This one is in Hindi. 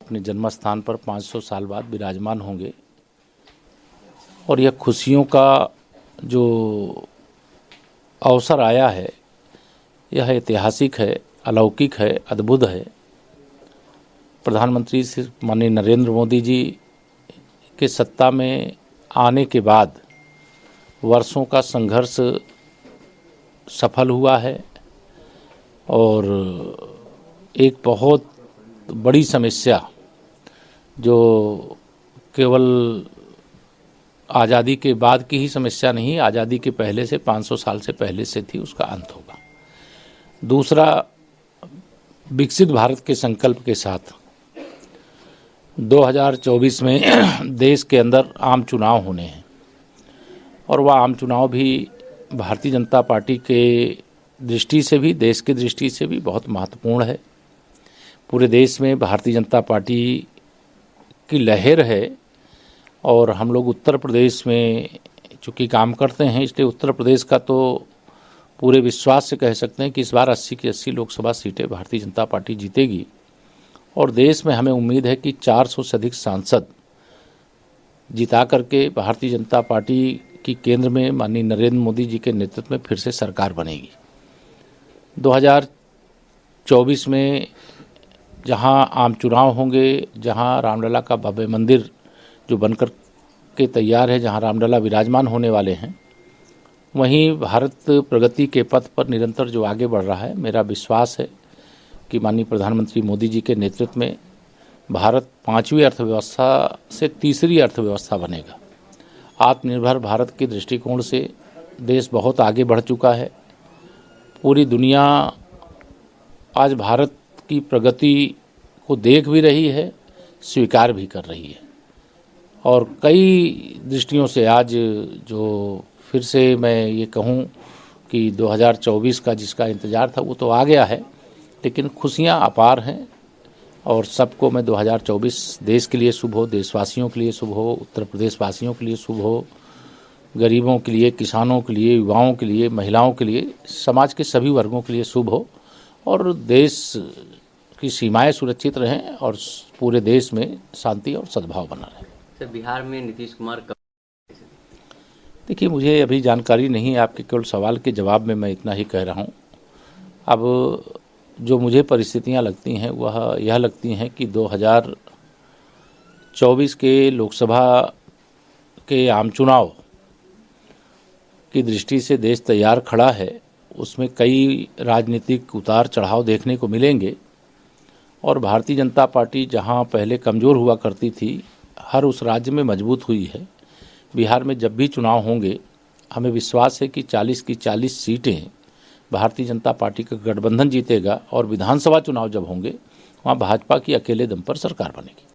अपने जन्म स्थान पर 500 साल बाद विराजमान होंगे और यह खुशियों का जो अवसर आया है यह ऐतिहासिक है, अलौकिक है, अद्भुत है। प्रधानमंत्री श्री माननीय नरेंद्र मोदी जी के सत्ता में आने के बाद वर्षों का संघर्ष सफल हुआ है और एक बहुत बड़ी समस्या जो केवल आज़ादी के बाद की ही समस्या नहीं, आज़ादी के पहले से 500 साल से पहले से थी, उसका अंत होगा। दूसरा, विकसित भारत के संकल्प के साथ 2024 में देश के अंदर आम चुनाव होने हैं और वह आम चुनाव भी भारतीय जनता पार्टी के दृष्टि से भी, देश की दृष्टि से भी बहुत महत्वपूर्ण है। पूरे देश में भारतीय जनता पार्टी की लहर है और हम लोग उत्तर प्रदेश में चूँकि काम करते हैं, इसलिए उत्तर प्रदेश का तो पूरे विश्वास से कह सकते हैं कि इस बार 80 की 80 लोकसभा सीटें भारतीय जनता पार्टी जीतेगी और देश में हमें उम्मीद है कि 400 से अधिक सांसद जिता करके भारतीय जनता पार्टी की केंद्र में माननीय नरेंद्र मोदी जी के नेतृत्व में फिर से सरकार बनेगी। 2024 में जहां आम चुनाव होंगे, जहां रामलला का भव्य मंदिर जो बनकर के तैयार है, जहां रामलला विराजमान होने वाले हैं, वहीं भारत प्रगति के पथ पर निरंतर जो आगे बढ़ रहा है, मेरा विश्वास है कि माननीय प्रधानमंत्री मोदी जी के नेतृत्व में भारत 5वीं अर्थव्यवस्था से तीसरी अर्थव्यवस्था बनेगा। आत्मनिर्भर भारत के दृष्टिकोण से देश बहुत आगे बढ़ चुका है। पूरी दुनिया आज भारत की प्रगति को देख भी रही है, स्वीकार भी कर रही है और कई दृष्टियों से आज जो फिर से मैं ये कहूँ कि 2024 का जिसका इंतज़ार था वो तो आ गया है, लेकिन खुशियाँ अपार हैं और सबको मैं 2024 देश के लिए शुभ हो, देशवासियों के लिए शुभ हो, उत्तर प्रदेश वासियों के लिए शुभ हो, गरीबों के लिए, किसानों के लिए, युवाओं के लिए, महिलाओं के लिए, समाज के सभी वर्गों के लिए शुभ हो और देश की सीमाएं सुरक्षित रहें और पूरे देश में शांति और सद्भाव बना रहे। सर, बिहार में नीतीश कुमार कब? देखिए, मुझे अभी जानकारी नहीं है, आपके केवल सवाल के जवाब में मैं इतना ही कह रहा हूँ। अब जो मुझे परिस्थितियाँ लगती हैं वह यह लगती हैं कि 2024 के लोकसभा के आम चुनाव की दृष्टि से देश तैयार खड़ा है। उसमें कई राजनीतिक उतार चढ़ाव देखने को मिलेंगे और भारतीय जनता पार्टी जहां पहले कमज़ोर हुआ करती थी, हर उस राज्य में मजबूत हुई है। बिहार में जब भी चुनाव होंगे, हमें विश्वास है कि 40 की 40 सीटें भारतीय जनता पार्टी का गठबंधन जीतेगा और विधानसभा चुनाव जब होंगे वहाँ भाजपा की अकेले दम पर सरकार बनेगी।